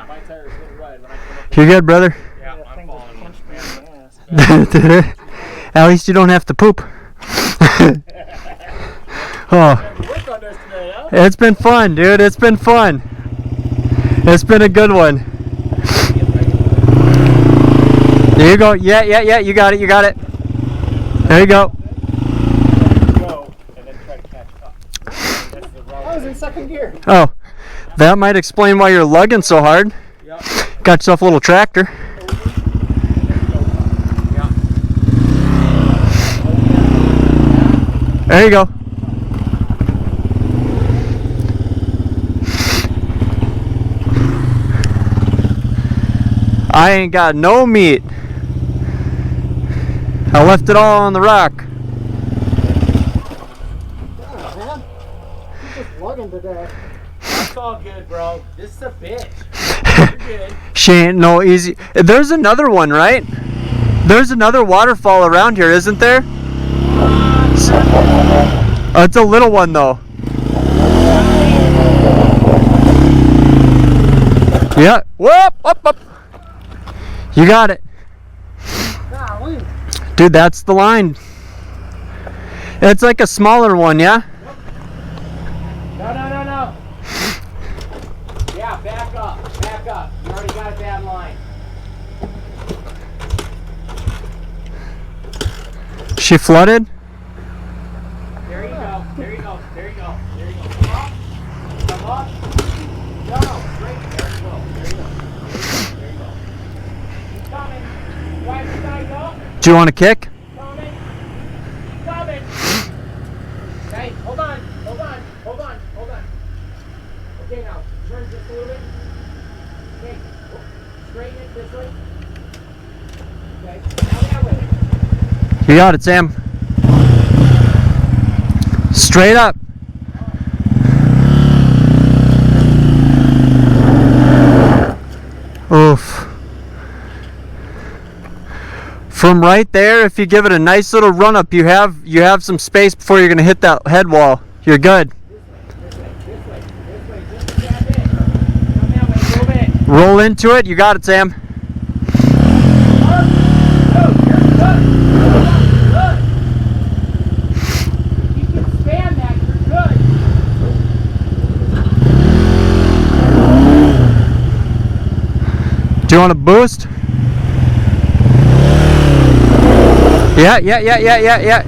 My tires hit right when I came up. You good, brother? Yeah, I'm falling. At least you don't have to poop. Oh, Work on this today, huh? it's been fun, dude. It's been fun. It's been a good one. There you go. Yeah. You got it. There you go. Go and then try to catch up. I was in second gear. Oh, that might explain why you're lugging so hard. Yep. Got yourself a little tractor. There you go. I ain't got no meat. I left it all on the rock. Yeah, man. You're just lugging today. That's all good, bro. This is a bitch. You're good. She ain't no easy. There's another one, right? There's another waterfall around here, isn't there? It's a little one though. Yeah. Whoop, up, up. You got it. Golly. Dude, that's the line. It's like a smaller one, yeah? No. Yeah, back up. You already got a bad line. She flooded? There you go. Come up. No, straight. There you go. He's coming. Right side up. Do you want to kick? Coming. Okay, hold on. Okay, now, turn just a little bit. Okay, straighten it this way. Okay, now that way. You got it, Sam. Straight up. Oof. From right there, if you give it a nice little run up, you have some space before you're gonna hit that head wall. You're good. This way, just a tad bit. Come that way a little bit. Roll into it. You got it, Sam. You're good. You can span that, you're good. Do you want to boost? Yeah.